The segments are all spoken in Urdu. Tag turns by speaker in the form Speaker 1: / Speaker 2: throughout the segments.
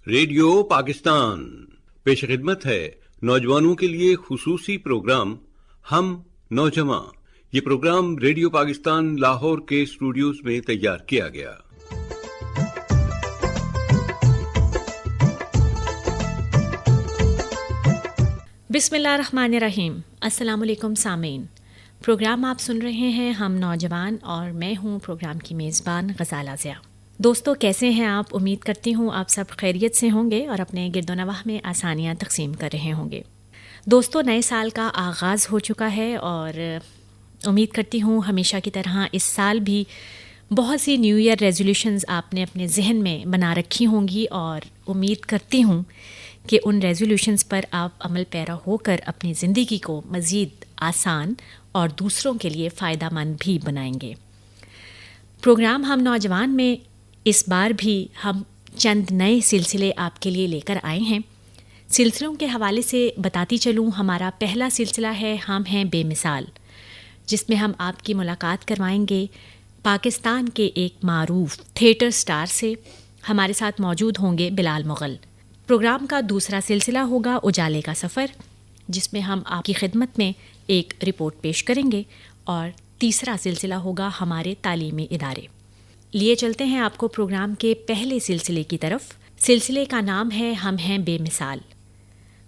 Speaker 1: ریڈیو پاکستان پیش خدمت ہے نوجوانوں کے لیے خصوصی پروگرام ہم نوجوان. یہ پروگرام ریڈیو پاکستان لاہور کے اسٹوڈیوز میں تیار کیا گیا.
Speaker 2: بسم اللہ الرحمن الرحیم. السلام علیکم سامعین. پروگرام آپ سن رہے ہیں ہم نوجوان اور میں ہوں پروگرام کی میزبان غزالہ ضیاء. دوستو کیسے ہیں آپ؟ امید کرتی ہوں آپ سب خیریت سے ہوں گے اور اپنے گرد و نواح میں آسانیاں تقسیم کر رہے ہوں گے. دوستو نئے سال کا آغاز ہو چکا ہے اور امید کرتی ہوں ہمیشہ کی طرح اس سال بھی بہت سی نیو ایئر ریزولوشنز آپ نے اپنے ذہن میں بنا رکھی ہوں گی اور امید کرتی ہوں کہ ان ریزولوشنز پر آپ عمل پیرا ہو کر اپنی زندگی کو مزید آسان اور دوسروں کے لیے فائدہ مند بھی بنائیں گے. پروگرام ہم نوجوان میں اس بار بھی ہم چند نئے سلسلے آپ کے لیے لے کر آئے ہیں. سلسلوں کے حوالے سے بتاتی چلوں، ہمارا پہلا سلسلہ ہے ہم ہیں بے مثال، جس میں ہم آپ کی ملاقات کروائیں گے پاکستان کے ایک معروف تھیٹر سٹار سے. ہمارے ساتھ موجود ہوں گے بلال مغل. پروگرام کا دوسرا سلسلہ ہوگا اجالے کا سفر، جس میں ہم آپ کی خدمت میں ایک رپورٹ پیش کریں گے، اور تیسرا سلسلہ ہوگا ہمارے تعلیمی ادارے. لیے چلتے ہیں آپ کو پروگرام کے پہلے سلسلے کی طرف. سلسلے کا نام ہے ہم ہیں بے مثال.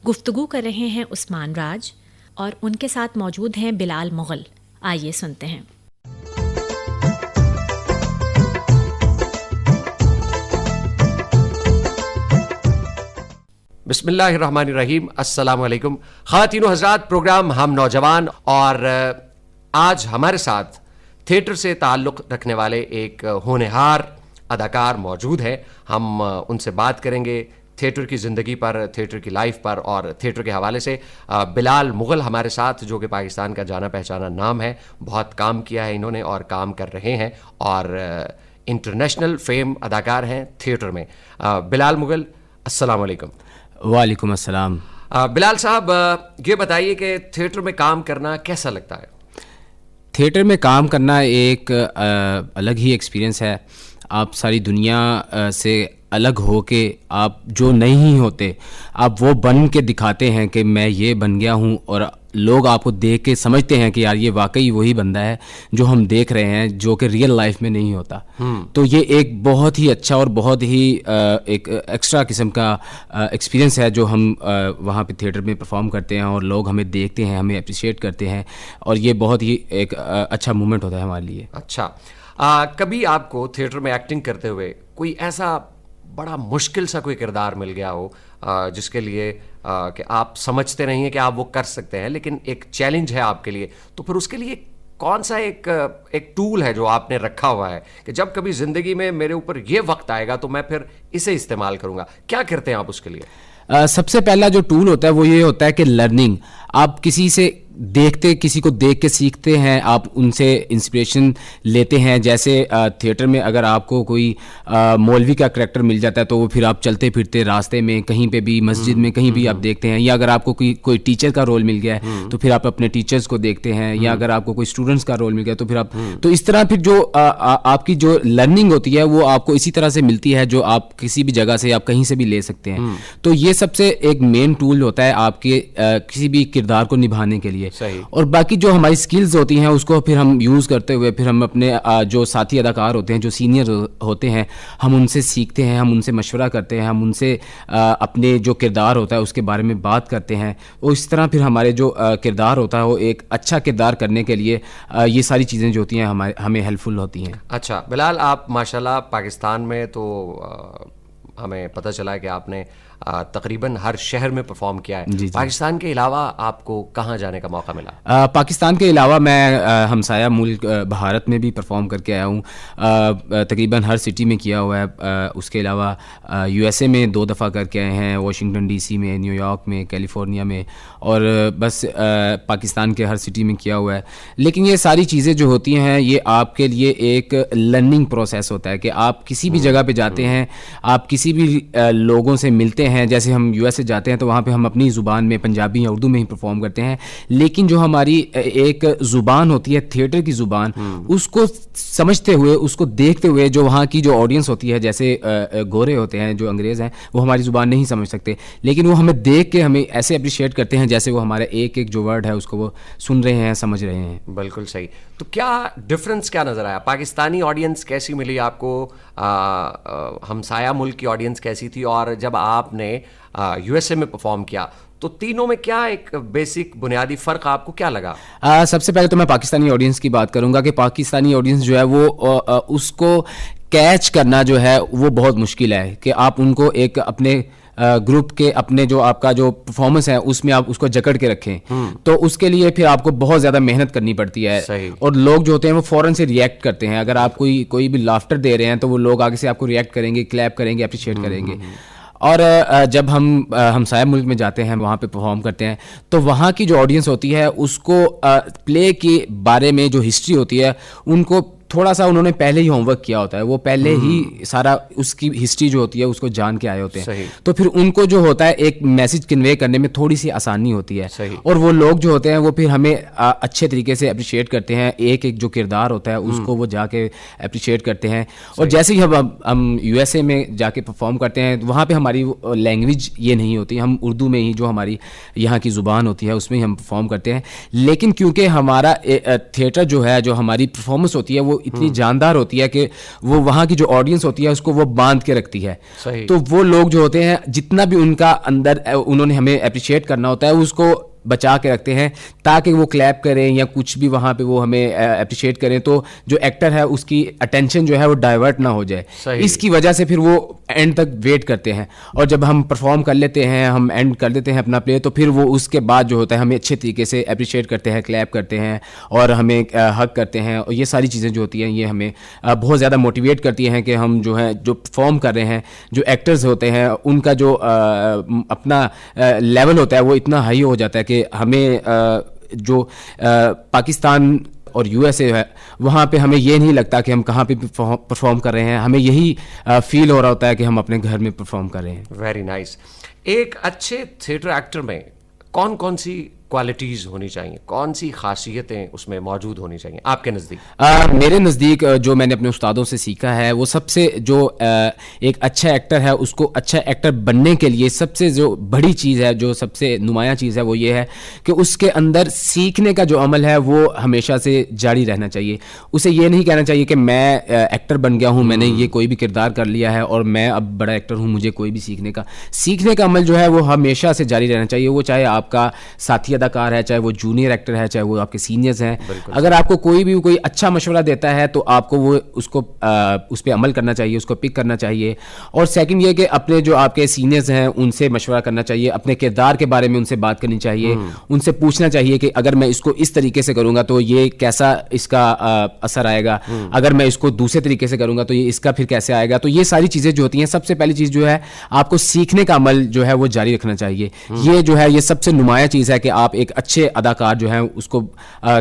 Speaker 2: گفتگو کر رہے ہیں عثمان راج اور ان کے ساتھ موجود ہیں بلال مغل. آئیے سنتے ہیں.
Speaker 3: بسم اللہ الرحمن الرحیم. السلام علیکم خواتین و حضرات. پروگرام ہم نوجوان، اور آج ہمارے ساتھ تھیٹر سے تعلق رکھنے والے ایک ہونہار اداکار موجود ہیں. ہم ان سے بات کریں گے تھیٹر کی زندگی پر، تھیٹر کی لائف پر اور تھیٹر کے حوالے سے. بلال مغل ہمارے ساتھ، جو کہ پاکستان کا جانا پہچانا نام ہے. بہت کام کیا ہے انہوں نے اور کام کر رہے ہیں، اور انٹرنیشنل فیم اداکار ہیں تھیٹر میں. بلال مغل، السلام علیکم.
Speaker 4: وعلیکم السلام.
Speaker 3: بلال صاحب، یہ بتائیے کہ تھیٹر میں کام کرنا کیسا لگتا ہے؟
Speaker 4: تھیٹر میں کام کرنا ایک الگ ہی ایکسپیرینس ہے. آپ ساری دنیا سے الگ ہو کے آپ جو نہیں ہوتے آپ وہ بن کے دکھاتے ہیں کہ میں یہ بن گیا ہوں، اور لوگ آپ کو دیکھ کے سمجھتے ہیں کہ یار یہ واقعی وہی بندہ ہے جو ہم دیکھ رہے ہیں، جو کہ ریئل لائف میں نہیں ہوتا. تو یہ ایک بہت ہی اچھا اور بہت ہی ایک ایکسٹرا قسم کا ایکسپیرینس ہے جو ہم وہاں پہ تھیٹر میں پرفارم کرتے ہیں، اور لوگ ہمیں دیکھتے ہیں، ہمیں اپریشیٹ کرتے ہیں، اور یہ بہت ہی ایک اچھا مومنٹ ہوتا ہے ہمارے لیے.
Speaker 3: اچھا، کبھی آپ کو تھیٹر میں ایکٹنگ کرتے ہوئے کوئی ایسا بڑا مشکل سا کوئی کردار مل گیا ہو جس کے لیے کہ آپ سمجھتے نہیں ہیں کہ آپ وہ کر سکتے ہیں، لیکن ایک چیلنج ہے آپ کے لیے، تو پھر اس کے لیے کون سا ایک ٹول ہے جو آپ نے رکھا ہوا ہے کہ جب کبھی زندگی میں میرے اوپر یہ وقت آئے گا تو میں پھر اسے استعمال کروں گا؟ کیا کرتے ہیں آپ اس کے لیے؟
Speaker 4: سب سے پہلا جو ٹول ہوتا ہے وہ یہ ہوتا ہے کہ لرننگ. آپ کسی سے کسی کو دیکھ کے سیکھتے ہیں، آپ ان سے انسپریشن لیتے ہیں. جیسے تھیٹر میں اگر آپ کو کوئی مولوی کا کریکٹر مل جاتا ہے تو وہ پھر آپ چلتے پھرتے راستے میں کہیں پہ بھی، مسجد میں کہیں بھی آپ دیکھتے ہیں. یا اگر آپ کو کوئی ٹیچر کا رول مل گیا ہے تو پھر آپ اپنے ٹیچرز کو دیکھتے ہیں. یا اگر آپ کو کوئی اسٹوڈنٹس کا رول مل گیا تو پھر آپ تو اس طرح پھر جو آپ کی جو لرننگ ہوتی ہے وہ آپ کو اسی طرح سے ملتی ہے جو آپ کسی بھی جگہ سے آپ کہیں سے بھی لے سکتے ہیں. تو یہ سب سے ایک مین ٹول ہوتا ہے آپ کے کسی بھی کردار کو نبھانے کے لیے. اور باقی جو ہماری سکلز ہوتی ہیں اس کو پھر ہم یوز کرتے ہوئے پھر ہم اپنے جو ساتھی اداکار ہوتے ہیں، جو سینئر ہوتے ہیں، ہم ان سے سیکھتے ہیں، ہم ان سے مشورہ کرتے ہیں، ہم ان سے اپنے جو کردار ہوتا ہے اس کے بارے میں بات کرتے ہیں. اور اس طرح پھر ہمارے جو کردار ہوتا ہے وہ ایک اچھا کردار کرنے کے لیے یہ ساری چیزیں جو ہوتی ہیں ہمیں ہیلپ فل ہوتی ہیں.
Speaker 3: اچھا بلال، آپ ماشاءاللہ پاکستان میں تو ہمیں پتہ چلا کہ آپ نے تقریباً ہر شہر میں پرفارم کیا ہے. جی. پاکستان کے علاوہ آپ کو کہاں جانے کا موقع ملا؟
Speaker 4: پاکستان کے علاوہ میں ہمسایہ ملک بھارت میں بھی پرفارم کر کے آیا ہوں. تقریباً ہر سٹی میں کیا ہوا ہے. اس کے علاوہ یو ایس اے میں 2 دفعہ کر کے آئے ہیں، واشنگٹن ڈی سی میں، نیو یارک میں، کیلیفورنیا میں، اور بس پاکستان کے ہر سٹی میں کیا ہوا ہے. لیکن یہ ساری چیزیں جو ہوتی ہیں یہ آپ کے لیے ایک لرننگ پروسیس ہوتا ہے کہ آپ کسی بھی جگہ پہ جاتے ہیں، آپ کسی کسی بھی لوگوں سے ملتے ہیں, جیسے ہم یو ایس اے جاتے ہیں تو وہاں پہ ہم اپنی زبان میں پنجابی یا اردو میں ہی پرفارم کرتے ہیں, لیکن جو ہماری ایک زبان ہوتی ہے تھیٹر کی زبان, اس کو سمجھتے ہوئے, اس کو دیکھتے ہوئے جو وہاں کی جو آڈینس ہوتی ہے, جیسے گورے ہوتے ہیں جو انگریز ہیں, وہ ہماری زبان نہیں سمجھ سکتے, لیکن وہ ہمیں دیکھ کے ہمیں ایسے اپریشیٹ کرتے ہیں جیسے وہ ہمارا ایک ایک جو ورڈ ہے اس کو وہ سن رہے ہیں, سمجھ رہے ہیں.
Speaker 3: بالکل صحیح. تو کیا ڈفرینس کیا نظر آیا؟ پاکستانی آڈینس کیسی ملی آپ کو, ہمسایہ ملک کی آڈینس کیسی تھی, اور جب آپ نے یو ایس اے میں پرفارم کیا تو تینوں میں کیا ایک بیسک بنیادی فرق آپ کو کیا لگا؟
Speaker 4: سب سے پہلے تو میں پاکستانی آڈینس کی بات کروں گا کہ پاکستانی آڈینس جو ہے وہ اس کو کیچ کرنا جو ہے وہ بہت مشکل ہے, کہ آپ ان کو ایک اپنے گروپ کے اپنے جو آپ کا جو پرفارمنس ہے اس میں آپ اس کو جکڑ کے رکھیں, تو اس کے لیے پھر آپ کو بہت زیادہ محنت کرنی پڑتی ہے. اور لوگ جو ہوتے ہیں وہ فوراً سے ریئیکٹ کرتے ہیں. اگر آپ کوئی بھی لافٹر دے رہے ہیں تو وہ لوگ آگے سے آپ کو ریئیکٹ کریں گے, کلیپ کریں گے, اپریشیٹ کریں گے. اور جب ہم ہمسایہ ملک میں جاتے ہیں, وہاں پہ پرفارم کرتے ہیں, تو وہاں کی جو آڈینس ہوتی ہے اس کو پلے کے بارے میں جو ہسٹری ہوتی ہے ان کو تھوڑا سا انہوں نے پہلے ہی ہوم ورک کیا ہوتا ہے, وہ پہلے ہی سارا اس کی ہسٹری جو ہوتی ہے اس کو جان کے آئے ہوتے ہیں. تو پھر ان کو جو ہوتا ہے ایک میسج کنوے کرنے میں تھوڑی سی آسانی ہوتی ہے. اور وہ لوگ جو ہوتے ہیں وہ پھر ہمیں اچھے طریقے سے اپریشیٹ کرتے ہیں, ایک ایک جو کردار ہوتا ہے اس کو وہ جا کے اپریشیٹ کرتے ہیں. اور جیسے ہی ہم یو ایس اے میں جا کے پرفارم کرتے ہیں, وہاں پہ ہماری لینگویج یہ نہیں ہوتی, ہم اردو میں ہی جو ہماری یہاں کی زبان ہوتی ہے اس میں ہی ہم پرفارم کرتے ہیں. لیکن کیونکہ ہمارا تھیٹر جو ہے, جو ہماری پرفارمنس ہوتی ہے وہ اتنی جاندار ہوتی ہے کہ وہ وہاں کی جو آڈینس ہوتی ہے اس کو وہ باندھ کے رکھتی ہے. تو وہ لوگ جو ہوتے ہیں جتنا بھی ان کا اندر انہوں نے ہمیں اپریشیٹ کرنا ہوتا ہے اس کو بچا کے رکھتے ہیں تاکہ وہ کلیپ کریں یا کچھ بھی وہاں پہ وہ ہمیں اپریشیٹ کریں, تو جو ایکٹر ہے اس کی اٹینشن جو ہے وہ ڈائیورٹ نہ ہو جائے. اس کی وجہ سے پھر وہ اینڈ تک ویٹ کرتے ہیں, اور جب ہم پرفارم کر لیتے ہیں, ہم اینڈ کر دیتے ہیں اپنا پلے, تو پھر وہ اس کے بعد جو ہوتا ہے ہمیں اچھے طریقے سے اپریشیٹ کرتے ہیں, کلیپ کرتے ہیں اور ہمیں ہگ کرتے ہیں. اور یہ ساری چیزیں جو ہوتی ہیں یہ ہمیں بہت زیادہ موٹیویٹ کرتی ہیں کہ ہم جو ہیں جو پرفارم کر رہے ہیں, جو ایکٹرز ہوتے ہیں ان کا جو اپنا لیول ہوتا ہے وہ اتنا ہائی ہو جاتا ہے کہ ہمیں جو پاکستان اور یو ایس اے ہے وہاں پہ ہمیں یہ نہیں لگتا کہ ہم کہاں پہ پرفارم کر رہے ہیں, ہمیں یہی فیل ہو رہا ہوتا ہے کہ ہم اپنے گھر میں پرفارم کر رہے ہیں.
Speaker 3: Very nice. ایک اچھے تھیٹر ایکٹر میں کون کون سی کوالٹیز ہونی چاہیے, کون سی خاصیتیں اس میں موجود ہونی چاہیے آپ کے نزدیک؟
Speaker 4: میرے نزدیک جو میں نے اپنے استادوں سے سیکھا ہے وہ سب سے جو ایک اچھا ایکٹر ہے اس کو اچھا ایکٹر بننے کے لیے سب سے جو بڑی چیز ہے, جو سب سے نمایاں چیز ہے وہ یہ ہے کہ اس کے اندر سیکھنے کا جو عمل ہے وہ ہمیشہ سے جاری رہنا چاہیے. اسے یہ نہیں کہنا چاہیے کہ میں ایکٹر بن گیا ہوں, میں نے یہ کوئی بھی کردار کر لیا ہے اور میں اب بڑا ایکٹر ہوں, مجھے کوئی بھی سیکھنے کا عمل جو ہے وہ ہمیشہ سے جاری رہنا چاہیے. وہ چاہے آپ کا ساتھی اداکار ہے, چاہے وہ جونیئر ایکٹر ہے, چاہے وہ آپ کے سینئرز ہیں, اگر آپ کو کوئی اچھا مشورہ دیتا ہے تو آپ کو وہ اس پہ عمل کرنا چاہیے, اس کو پک کرنا چاہیے. اور سیکنڈ یہ کہ اپنے جو آپ کے سینئرز ہیں ان سے مشورہ کرنا چاہیے, اپنے کردار کے بارے میں ان سے بات کرنی چاہیے, ان سے پوچھنا چاہیے کہ اگر میں اس کو اس طریقے سے کروں گا تو یہ کیسا اس کا اثر آئے گا, اگر میں اس کو دوسرے طریقے سے کروں گا تو یہ اس کا پھر کیسے آئے گا. تو یہ ساری چیزیں جو ہوتی ہیں, سب سے پہلی چیز جو ہے آپ کو سیکھنے کا عمل جو ہے وہ جاری رکھنا چاہیے. یہ جو ہے یہ سب سے نمایاں چیز ہے کہ آپ ایک اچھے اداکار جو ہیں اس کو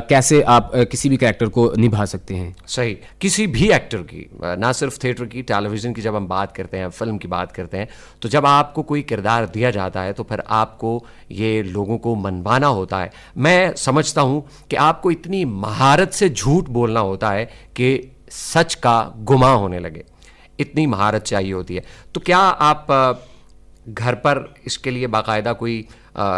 Speaker 4: کیسے آپ کسی بھی کریکٹر کو نبھا سکتے ہیں.
Speaker 3: صحیح. کسی بھی ایکٹر کی, نہ صرف تھیٹر کی, ٹیلی ویژن کی جب ہم بات کرتے ہیں, فلم کی بات کرتے ہیں, تو جب آپ کو کوئی کردار دیا جاتا ہے تو پھر آپ کو یہ لوگوں کو منوانا ہوتا ہے. میں سمجھتا ہوں کہ آپ کو اتنی مہارت سے جھوٹ بولنا ہوتا ہے کہ سچ کا گماں ہونے لگے, اتنی مہارت چاہیے ہوتی ہے. تو کیا آپ گھر پر اس کے لیے باقاعدہ کوئی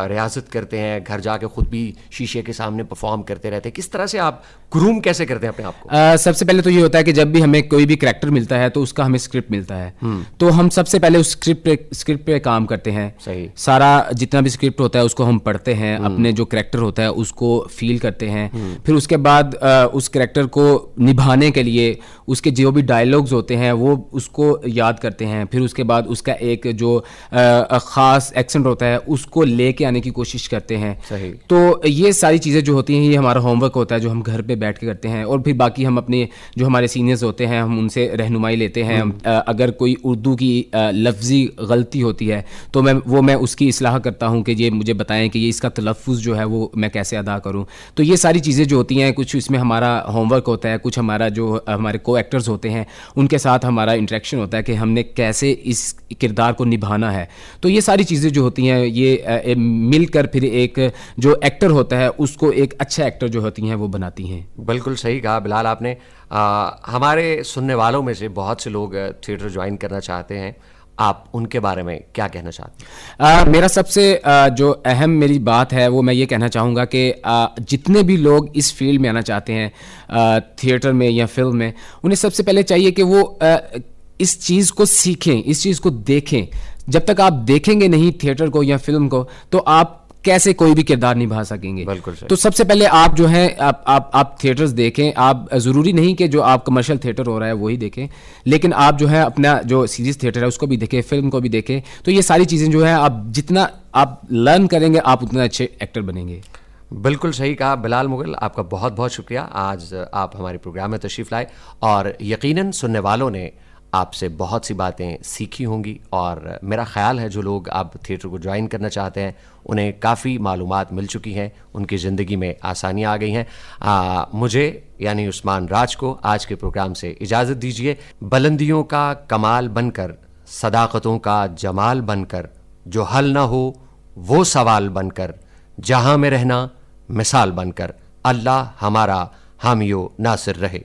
Speaker 3: ریاضت کرتے ہیں, گھر جا کے خود بھی شیشے کے سامنے پرفارم کرتے رہتے ہیں, کس طرح سے آپ گروم کیسے کرتے ہیں اپنے آپ کو؟
Speaker 4: سب سے پہلے تو یہ ہوتا ہے کہ جب بھی ہمیں کوئی بھی کریکٹر ملتا ہے تو اس کا ہمیں اسکرپٹ ملتا ہے, تو ہم سب سے پہلے اس اسکرپٹ پہ کام کرتے ہیں. سارا جتنا بھی اسکرپٹ ہوتا ہے اس کو ہم پڑھتے ہیں, اپنے جو کریکٹر ہوتا ہے اس کو فیل کرتے ہیں, پھر اس کے بعد اس کریکٹر کو نبھانے کے لیے اس کے جو بھی ڈائلاگز ہوتے ہیں وہ اس کو یاد کرتے ہیں, پھر اس کے بعد اس کا ایک جو خاص ایکسنٹ ہوتا ہے اس کو لے لے کے آنے کی کوشش کرتے ہیں.
Speaker 3: صحیح.
Speaker 4: تو یہ ساری چیزیں جو ہوتی ہیں یہ ہمارا ہوم ورک ہوتا ہے جو ہم گھر پہ بیٹھ کے کرتے ہیں, اور پھر باقی ہم اپنے جو ہمارے سینئرز ہوتے ہیں ہم ان سے رہنمائی لیتے ہیں. اگر کوئی اردو کی لفظی غلطی ہوتی ہے تو میں اس کی اصلاح کرتا ہوں کہ یہ مجھے بتائیں کہ یہ اس کا تلفظ جو ہے وہ میں کیسے ادا کروں. تو یہ ساری چیزیں جو ہوتی ہیں کچھ اس میں ہمارا ہوم ورک ہوتا ہے, کچھ ہمارا جو ہمارے کو ایکٹرز ہوتے ہیں ان کے ساتھ ہمارا انٹریکشن ہوتا ہے کہ ہم نے کیسے اس کردار کو نبھانا ہے. تو یہ ساری چیزیں جو ہوتی ہیں یہ مل کر پھر ایک جو ایکٹر ہوتا ہے اس کو ایک اچھا ایکٹر جو ہوتی ہیں وہ بناتی ہیں.
Speaker 3: بالکل صحیح کہا بلال آپ نے. ہمارے سننے والوں میں سے بہت سے لوگ تھیٹر جوائن کرنا چاہتے ہیں, آپ ان کے بارے میں کیا کہنا چاہتے ہیں؟
Speaker 4: میرا سب سے جو اہم میری بات ہے وہ میں یہ کہنا چاہوں گا کہ جتنے بھی لوگ اس فیلڈ میں آنا چاہتے ہیں تھیٹر میں یا فلم میں, انہیں سب سے پہلے چاہیے کہ وہ اس چیز کو سیکھیں, اس چیز کو دیکھیں. جب تک آپ دیکھیں گے نہیں تھیٹر کو یا فلم کو تو آپ کیسے کوئی بھی کردار نبھا سکیں گے. تو سب سے پہلے آپ جو ہیں آپ تھیٹرز دیکھیں. آپ ضروری نہیں کہ جو آپ کمرشل تھیٹر ہو رہا ہے وہی دیکھیں, لیکن آپ جو ہے اپنا جو سیریز تھیٹر ہے اس کو بھی دیکھیں, فلم کو بھی دیکھیں. تو یہ ساری چیزیں جو ہے آپ جتنا آپ لرن کریں گے آپ اتنا اچھے ایکٹر بنیں گے.
Speaker 3: بالکل صحیح کہا بلال مغل, آپ کا بہت بہت شکریہ. آج آپ ہمارے پروگرام میں تشریف لائے اور یقیناً سننے والوں نے آپ سے بہت سی باتیں سیکھی ہوں گی, اور میرا خیال ہے جو لوگ اب تھیٹر کو جوائن کرنا چاہتے ہیں انہیں کافی معلومات مل چکی ہیں, ان کی زندگی میں آسانیاں آ گئی ہیں. مجھے یعنی عثمان راج کو آج کے پروگرام سے اجازت دیجیے. بلندیوں کا کمال بن کر, صداقتوں کا جمال بن کر, جو حل نہ ہو وہ سوال بن کر, جہاں میں رہنا مثال بن کر, اللہ ہمارا حامی و ناصر رہے.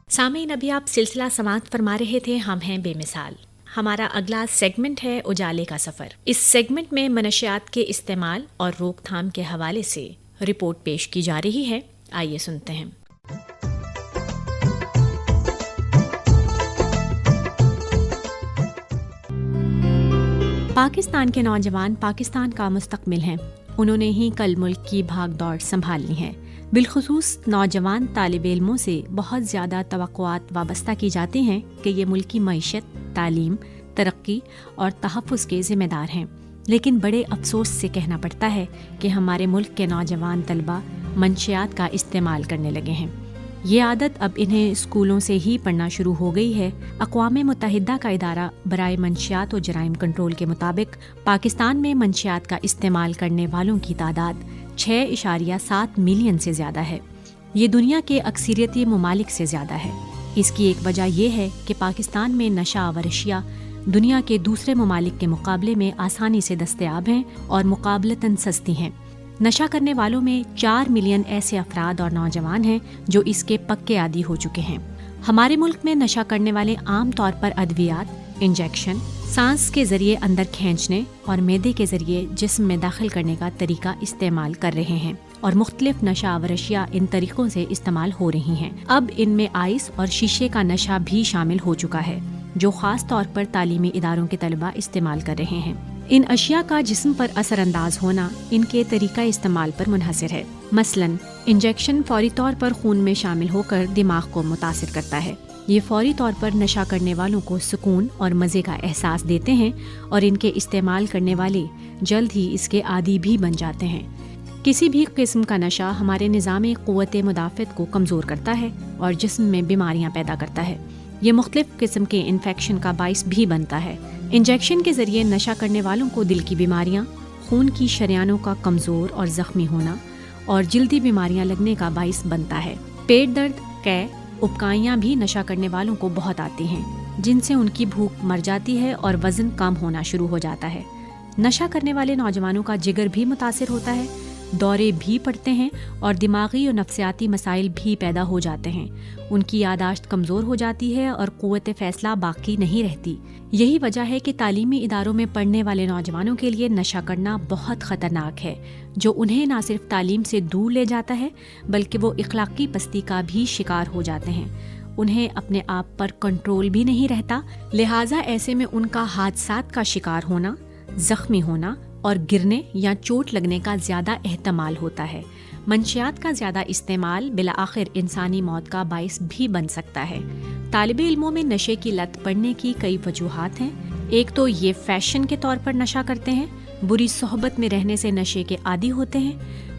Speaker 2: سامعین, ابھی آپ سلسلہ سماعت فرما رہے تھے ہم ہیں بے مثال. ہمارا اگلا سیگمنٹ ہے اجالے کا سفر. اس سیگمنٹ میں منشیات کے استعمال اور روک تھام کے حوالے سے رپورٹ پیش کی جا رہی ہے. آئیے سنتے ہیں. پاکستان کے نوجوان پاکستان کا مستقبل ہیں. انہوں نے ہی کل ملک کی بھاگ دوڑ سنبھالنی ہے. بالخصوص نوجوان طالب علموں سے بہت زیادہ توقعات وابستہ کی جاتی ہیں کہ یہ ملک کی معیشت, تعلیم, ترقی اور تحفظ کے ذمہ دار ہیں. لیکن بڑے افسوس سے کہنا پڑتا ہے کہ ہمارے ملک کے نوجوان طلبہ منشیات کا استعمال کرنے لگے ہیں. یہ عادت اب انہیں اسکولوں سے ہی پڑھنا شروع ہو گئی ہے. اقوام متحدہ کا ادارہ برائے منشیات و جرائم کنٹرول کے مطابق پاکستان میں منشیات کا استعمال کرنے والوں کی تعداد 6.7 ملین سے زیادہ ہے. یہ دنیا کے اکثریتی ممالک سے زیادہ ہے. اس کی ایک وجہ یہ ہے کہ پاکستان میں نشہ آور اشیاء دنیا کے دوسرے ممالک کے مقابلے میں آسانی سے دستیاب ہیں اور مقابلتاً سستی ہیں. نشہ کرنے والوں میں 4 ملین ایسے افراد اور نوجوان ہیں جو اس کے پکے عادی ہو چکے ہیں. ہمارے ملک میں نشہ کرنے والے عام طور پر ادویات, انجیکشن, سانس کے ذریعے اندر کھینچنے اور معدے کے ذریعے جسم میں داخل کرنے کا طریقہ استعمال کر رہے ہیں, اور مختلف نشہ آور اشیاء ان طریقوں سے استعمال ہو رہی ہیں. اب ان میں آئس اور شیشے کا نشہ بھی شامل ہو چکا ہے جو خاص طور پر تعلیمی اداروں کے طلباء استعمال کر رہے ہیں. ان اشیاء کا جسم پر اثر انداز ہونا ان کے طریقہ استعمال پر منحصر ہے. مثلاً انجیکشن فوری طور پر خون میں شامل ہو کر دماغ کو متاثر کرتا ہے. یہ فوری طور پر نشہ کرنے والوں کو سکون اور مزے کا احساس دیتے ہیں, اور ان کے استعمال کرنے والے جلد ہی اس کے عادی بھی بن جاتے ہیں. کسی بھی قسم کا نشہ ہمارے نظام قوت مدافعت کو کمزور کرتا ہے اور جسم میں بیماریاں پیدا کرتا ہے. یہ مختلف قسم کے انفیکشن کا باعث بھی بنتا ہے. انجیکشن کے ذریعے نشہ کرنے والوں کو دل کی بیماریاں, خون کی شریانوں کا کمزور اور زخمی ہونا اور جلدی بیماریاں لگنے کا باعث بنتا ہے. پیٹ درد, قے, ابکائیاں بھی نشہ کرنے والوں کو بہت آتی ہیں, جن سے ان کی بھوک مر جاتی ہے اور وزن کم ہونا شروع ہو جاتا ہے. نشہ کرنے والے نوجوانوں کا جگر بھی متاثر ہوتا ہے, دورے بھی پڑتے ہیں اور دماغی اور نفسیاتی مسائل بھی پیدا ہو جاتے ہیں. ان کی یادداشت کمزور ہو جاتی ہے اور قوت فیصلہ باقی نہیں رہتی. یہی وجہ ہے کہ تعلیمی اداروں میں پڑھنے والے نوجوانوں کے لیے نشہ کرنا بہت خطرناک ہے, جو انہیں نہ صرف تعلیم سے دور لے جاتا ہے بلکہ وہ اخلاقی پستی کا بھی شکار ہو جاتے ہیں. انہیں اپنے آپ پر کنٹرول بھی نہیں رہتا, لہٰذا ایسے میں ان کا حادثات کا شکار ہونا, زخمی ہونا اور گرنے یا چوٹ لگنے کا زیادہ احتمال ہوتا ہے. منشیات کا زیادہ استعمال بالآخر انسانی موت کا باعث بھی بن سکتا ہے۔ طالب علموں میں نشے کی لت پڑنے کی کئی وجوہات ہیں۔ ایک تو یہ فیشن کے طور پر نشہ کرتے ہیں، بری صحبت میں رہنے سے نشے کے عادی ہوتے ہیں،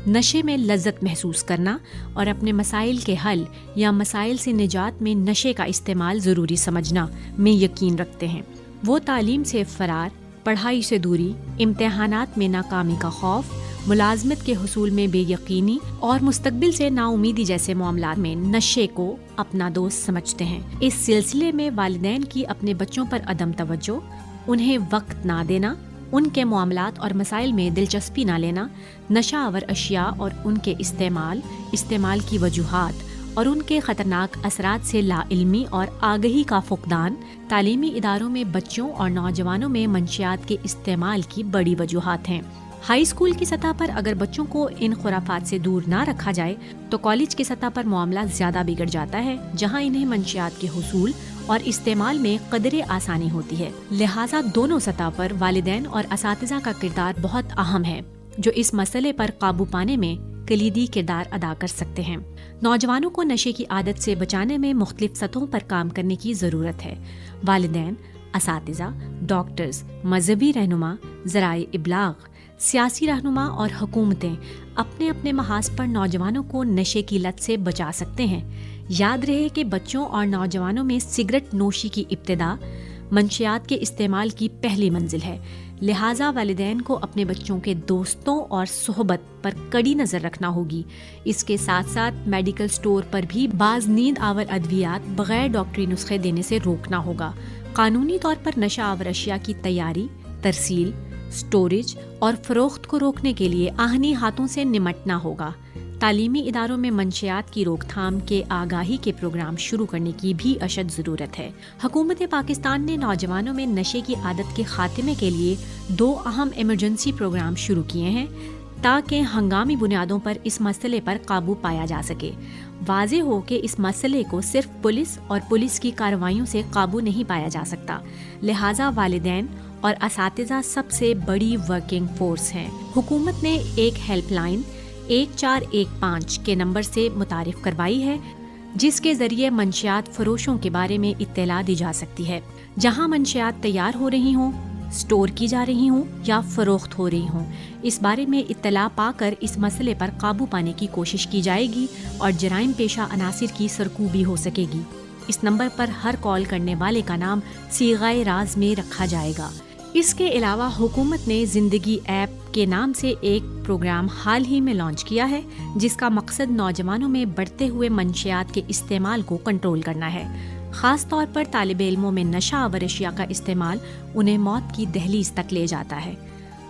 Speaker 2: نشے میں لذت محسوس کرنا اور اپنے مسائل کے حل یا مسائل سے نجات میں نشے کا استعمال ضروری سمجھنا میں یقین رکھتے ہیں۔ وہ تعلیم سے فرار، پڑھائی سے دوری، امتحانات میں ناکامی کا خوف، ملازمت کے حصول میں بے یقینی اور مستقبل سے نا امیدی جیسے معاملات میں نشے کو اپنا دوست سمجھتے ہیں۔ اس سلسلے میں والدین کی اپنے بچوں پر عدم توجہ، انہیں وقت نہ دینا، ان کے معاملات اور مسائل میں دلچسپی نہ لینا، نشہ آور اشیاء اور ان کے استعمال کی وجوہات اور ان کے خطرناک اثرات سے لا علمی اور آگہی کا فقدان، تعلیمی اداروں میں بچوں اور نوجوانوں میں منشیات کے استعمال کی بڑی وجوہات ہیں۔ ہائی اسکول کی سطح پر اگر بچوں کو ان خرافات سے دور نہ رکھا جائے تو کالج کی سطح پر معاملہ زیادہ بگڑ جاتا ہے، جہاں انہیں منشیات کے حصول اور استعمال میں قدرے آسانی ہوتی ہے۔ لہٰذا دونوں سطح پر والدین اور اساتذہ کا کردار بہت اہم ہے، جو اس مسئلے پر قابو پانے میں کلیدی کردار ادا کر سکتے ہیں۔ نوجوانوں کو نشے کی عادت سے بچانے میں مختلف سطحوں پر کام کرنے کی ضرورت ہے۔ والدین، اساتذہ، ڈاکٹرز، مذہبی رہنما، ذرائع ابلاغ، سیاسی رہنما اور حکومتیں اپنے اپنے محاذ پر نوجوانوں کو نشے کی لت سے بچا سکتے ہیں۔ یاد رہے کہ بچوں اور نوجوانوں میں سگریٹ نوشی کی ابتدا منشیات کے استعمال کی پہلی منزل ہے، لہٰذا والدین کو اپنے بچوں کے دوستوں اور صحبت پر کڑی نظر رکھنا ہوگی۔ اس کے ساتھ ساتھ میڈیکل سٹور پر بھی بعض نیند آور ادویات بغیر ڈاکٹری نسخے دینے سے روکنا ہوگا۔ قانونی طور پر نشہ آور اشیاء کی تیاری، ترسیل، سٹوریج اور فروخت کو روکنے کے لیے آہنی ہاتھوں سے نمٹنا ہوگا۔ تعلیمی اداروں میں منشیات کی روک تھام کے آگاہی کے پروگرام شروع کرنے کی بھی اشد ضرورت ہے۔ حکومت پاکستان نے نوجوانوں میں نشے کی عادت کے خاتمے کے لیے 2 اہم ایمرجنسی پروگرام شروع کیے ہیں تاکہ ہنگامی بنیادوں پر اس مسئلے پر قابو پایا جا سکے۔ واضح ہو کہ اس مسئلے کو صرف پولیس اور پولیس کی کارروائیوں سے قابو نہیں پایا جا سکتا، لہٰذا والدین اور اساتذہ سب سے بڑی ورکنگ فورس ہیں۔ حکومت نے ایک ہیلپ لائن 1415 کے نمبر سے متعارف کروائی ہے، جس کے ذریعے منشیات فروشوں کے بارے میں اطلاع دی جا سکتی ہے۔ جہاں منشیات تیار ہو رہی ہوں، سٹور کی جا رہی ہوں یا فروخت ہو رہی ہوں، اس بارے میں اطلاع پا کر اس مسئلے پر قابو پانے کی کوشش کی جائے گی اور جرائم پیشہ عناصر کی سرکوبی ہو سکے گی۔ اس نمبر پر ہر کال کرنے والے کا نام صیغہ راز میں رکھا جائے گا۔ اس کے علاوہ حکومت نے زندگی ایپ کے نام سے ایک پروگرام حال ہی میں لانچ کیا ہے، جس کا مقصد نوجوانوں میں بڑھتے ہوئے منشیات کے استعمال کو کنٹرول کرنا ہے۔ خاص طور پر طالب علموں میں نشہ آور اشیاء کا استعمال انہیں موت کی دہلیز تک لے جاتا ہے۔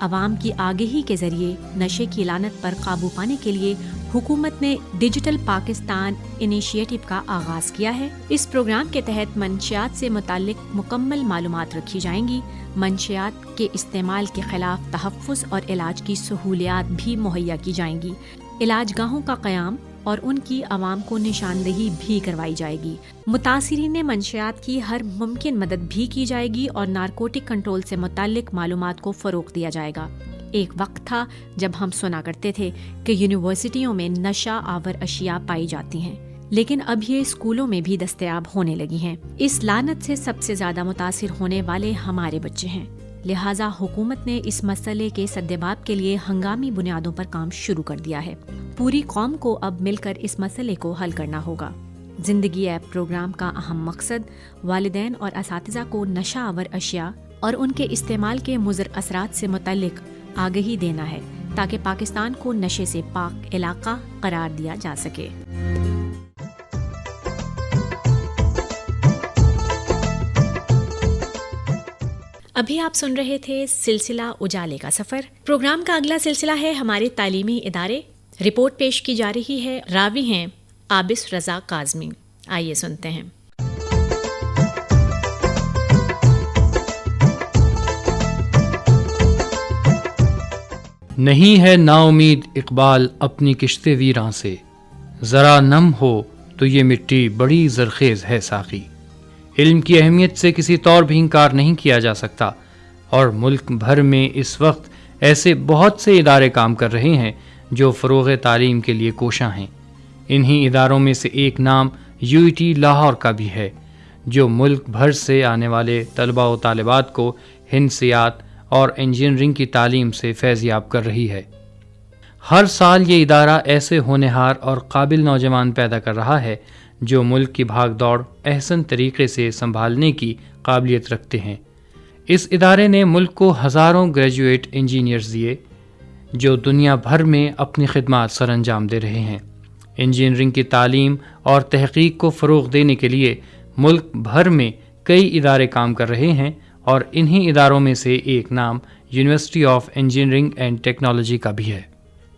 Speaker 2: عوام کی آگہی کے ذریعے نشے کی لعنت پر قابو پانے کے لیے حکومت نے ڈیجیٹل پاکستان انیشیٹو کا آغاز کیا ہے۔ اس پروگرام کے تحت منشیات سے متعلق مکمل معلومات رکھی جائیں گی، منشیات کے استعمال کے خلاف تحفظ اور علاج کی سہولیات بھی مہیا کی جائیں گی۔ علاج گاہوں کا قیام اور ان کی عوام کو نشاندہی بھی کروائی جائے گی۔ متاثرین منشیات کی ہر ممکن مدد بھی کی جائے گی اور نارکوٹک کنٹرول سے متعلق معلومات کو فروغ دیا جائے گا۔ ایک وقت تھا جب ہم سنا کرتے تھے کہ یونیورسٹیوں میں نشہ آور اشیاء پائی جاتی ہیں، لیکن اب یہ اسکولوں میں بھی دستیاب ہونے لگی ہیں۔ اس لعنت سے سب سے زیادہ متاثر ہونے والے ہمارے بچے ہیں، لہٰذا حکومت نے اس مسئلے کے سدباب کے لیے ہنگامی بنیادوں پر کام شروع کر دیا ہے۔ پوری قوم کو اب مل کر اس مسئلے کو حل کرنا ہوگا۔ زندگی ایپ پروگرام کا اہم مقصد والدین اور اساتذہ کو نشہ آور اشیاء اور ان کے استعمال کے مضر اثرات سے متعلق آگہی دینا ہے، تاکہ پاکستان کو نشے سے پاک علاقہ قرار دیا جا سکے۔ ابھی آپ سن رہے تھے سلسلہ اجالے کا سفر۔ پروگرام کا اگلا سلسلہ ہے ہمارے تعلیمی ادارے۔ رپورٹ پیش کی جا رہی ہے، راوی ہیں عابس رضا کاظمی۔ آئیے سنتے ہیں۔
Speaker 5: نہیں ہے نا امید اقبال اپنی کشت ویراں سے، ذرا نم ہو تو یہ مٹی بڑی زرخیز ہے ساقی۔ علم کی اہمیت سے کسی طور بھی انکار نہیں کیا جا سکتا، اور ملک بھر میں اس وقت ایسے بہت سے ادارے کام کر رہے ہیں جو فروغ تعلیم کے لیے کوشاں ہیں۔ انہی اداروں میں سے ایک نام UET لاہور کا بھی ہے، جو ملک بھر سے آنے والے طلباء و طالبات کو ہندسیات اور انجینئرنگ کی تعلیم سے فیض یاب کر رہی ہے۔ ہر سال یہ ادارہ ایسے ہونہار اور قابل نوجوان پیدا کر رہا ہے جو ملک کی بھاگ دوڑ احسن طریقے سے سنبھالنے کی قابلیت رکھتے ہیں۔ اس ادارے نے ملک کو ہزاروں گریجویٹ انجینئرز دیے جو دنیا بھر میں اپنی خدمات سر انجام دے رہے ہیں۔ انجینئرنگ کی تعلیم اور تحقیق کو فروغ دینے کے لیے ملک بھر میں کئی ادارے کام کر رہے ہیں، اور انہی اداروں میں سے ایک نام university of engineering and technology کا بھی ہے۔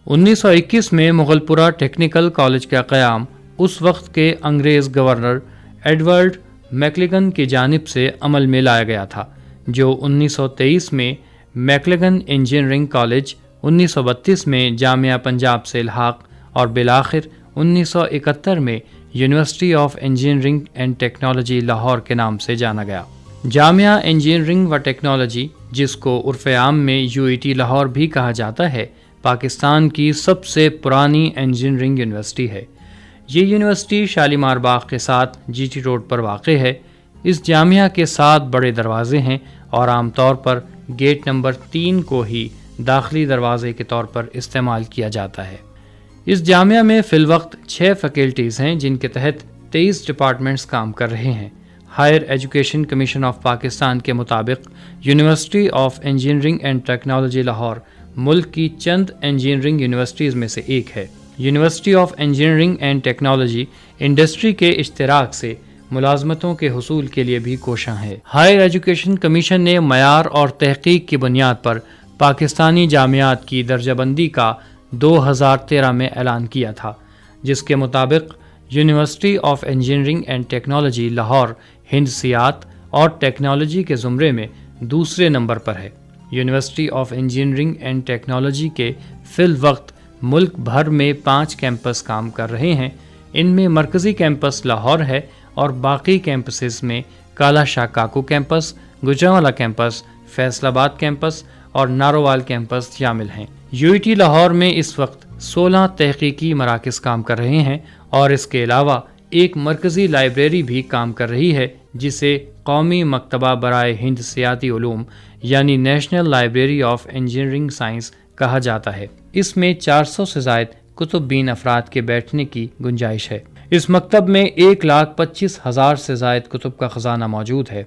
Speaker 5: 1921 میں مغل پورہ ٹیکنیکل کالج کا قیام اس وقت کے انگریز گورنر ایڈورڈ میکلگن کی جانب سے عمل میں لایا گیا تھا، جو 1923 میں میکلگن انجینئرنگ کالج، 1932 میں جامعہ پنجاب سے الحاق اور بالآخر 1971 میں university of engineering and technology Lahore کے نام سے جانا گیا۔ جامعہ انجینئرنگ و ٹیکنالوجی، جس کو عرف عام میں UET لاہور بھی کہا جاتا ہے، پاکستان کی سب سے پرانی انجینئرنگ یونیورسٹی ہے۔ یہ یونیورسٹی شالیمار باغ کے ساتھ GT روڈ پر واقع ہے۔ اس جامعہ کے 7 بڑے دروازے ہیں اور عام طور پر گیٹ نمبر 3 کو ہی داخلی دروازے کے طور پر استعمال کیا جاتا ہے۔ اس جامعہ میں فی الوقت 6 فیکلٹیز ہیں، جن کے تحت 23 ڈپارٹمنٹس کام کر رہے ہیں۔ Higher education commission of Pakistan کے مطابق university of engineering and technology Lahore ملک کی چند انجینئرنگ یونیورسٹیز میں سے ایک ہے۔ University of engineering and technology industry کے اشتراک سے ملازمتوں کے حصول کے لیے بھی کوشاں ہے۔ ہائر ایجوکیشن کمیشن نے معیار اور تحقیق کی بنیاد پر پاکستانی جامعات کی درجہ بندی کا 2013 میں اعلان کیا تھا، جس کے مطابق university of engineering and technology Lahore ہندسیات اور ٹیکنالوجی کے زمرے میں دوسرے نمبر پر ہے۔ University of engineering and technology کے فی الوقت ملک بھر میں 5 کیمپس کام کر رہے ہیں۔ ان میں مرکزی کیمپس لاہور ہے اور باقی کیمپسز میں کالا شاہ کاکو کیمپس، گجرانوالہ کیمپس، فیصل آباد کیمپس اور نارووال کیمپس شامل ہیں۔ UET لاہور میں اس وقت 16 تحقیقی مراکز کام کر رہے ہیں اور اس کے علاوہ ایک مرکزی لائبریری بھی کام کر رہی ہے، جسے قومی مکتبہ برائے ہندسیاتی علوم یعنی national library of engineering science کہا جاتا ہے۔ اس میں 400 سے زائد کتب بین افراد کے بیٹھنے کی گنجائش ہے۔ اس مکتب میں 1,25,000 سے زائد کتب کا خزانہ موجود ہے۔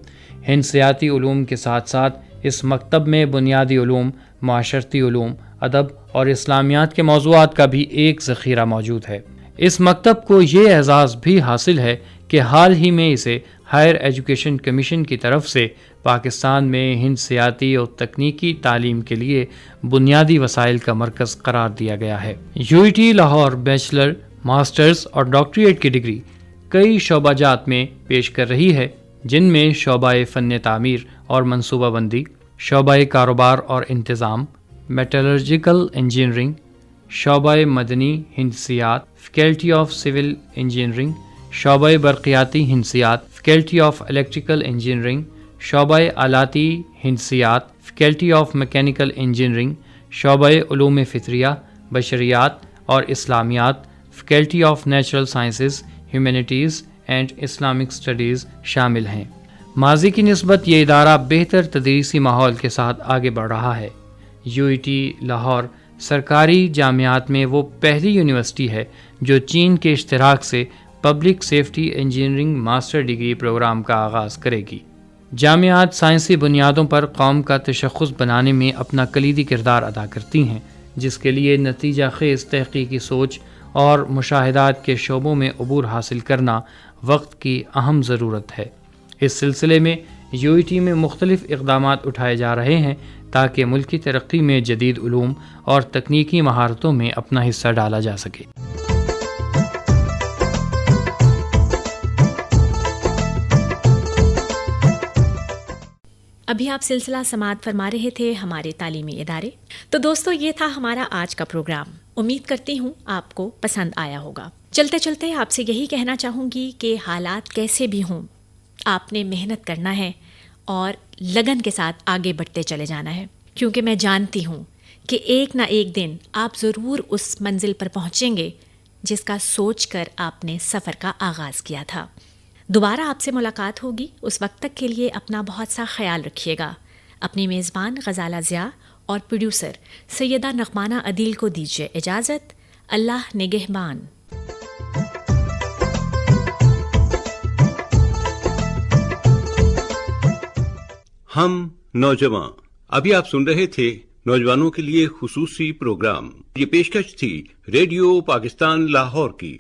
Speaker 5: ہندسیاتی علوم کے ساتھ ساتھ اس مکتب میں بنیادی علوم، معاشرتی علوم، ادب اور اسلامیات کے موضوعات کا بھی ایک ذخیرہ موجود ہے۔ اس مکتب کو یہ اعزاز بھی حاصل ہے کہ حال ہی میں اسے ہائر ایجوکیشن کمیشن کی طرف سے پاکستان میں ہندسیاتی اور تکنیکی تعلیم کے لیے بنیادی وسائل کا مرکز قرار دیا گیا ہے۔ UET لاہور بیچلر، ماسٹرز اور ڈاکٹریٹ کی ڈگری کئی شعبہ جات میں پیش کر رہی ہے، جن میں شعبہ فن تعمیر اور منصوبہ بندی، شعبہ کاروبار اور انتظام، میٹالرجیکل انجینئرنگ، شعبہ مدنی ہندسیات، فیکلٹی آف سول انجینئرنگ، شعبہ برقیاتی ہندسیات، فیکلٹی آف الیکٹریکل انجینئرنگ، شعبہ آلاتی ہندسیات، فیکلٹی آف میکینیکل انجینئرنگ، شعبہ علوم فطریہ، بشریات اور اسلامیات، faculty of natural sciences, humanities and Islamic studies شامل ہیں۔ ماضی کی نسبت یہ ادارہ بہتر تدریسی ماحول کے ساتھ آگے بڑھ رہا ہے۔ UET لاہور سرکاری جامعات میں وہ پہلی یونیورسٹی ہے جو چین کے اشتراک سے public safety engineering master degree program کا آغاز کرے گی۔ جامعات سائنسی بنیادوں پر قوم کا تشخص بنانے میں اپنا کلیدی کردار ادا کرتی ہیں، جس کے لیے نتیجہ خیز تحقیقی سوچ اور مشاہدات کے شعبوں میں عبور حاصل کرنا وقت کی اہم ضرورت ہے۔ اس سلسلے میں UET میں مختلف اقدامات اٹھائے جا رہے ہیں تاکہ ملکی ترقی میں جدید علوم اور تکنیکی مہارتوں میں اپنا حصہ ڈالا جا سکے۔
Speaker 2: ابھی آپ سلسلہ سماعت فرما رہے تھے ہمارے تعلیمی ادارے۔ تو دوستو، یہ تھا ہمارا آج کا پروگرام۔ امید کرتی ہوں آپ کو پسند آیا ہوگا۔ چلتے چلتے آپ سے یہی کہنا چاہوں گی کہ حالات کیسے بھی ہوں، آپ نے محنت کرنا ہے اور لگن کے ساتھ آگے بڑھتے چلے جانا ہے، کیونکہ میں جانتی ہوں کہ ایک نہ ایک دن آپ ضرور اس منزل پر پہنچیں گے جس کا سوچ کر آپ نے سفر کا آغاز کیا تھا۔ دوبارہ آپ سے ملاقات ہوگی، اس وقت تک کے لیے اپنا بہت سا خیال رکھیے گا۔ اپنی میزبان غزالہ ضیاء اور پروڈیوسر سیدہ نغمانہ عدیل کو دیجیے اجازت۔ اللہ نگہبان۔
Speaker 1: ہم نوجوان، ابھی آپ سن رہے تھے نوجوانوں کے لیے خصوصی پروگرام۔ یہ پیشکش تھی ریڈیو پاکستان لاہور کی۔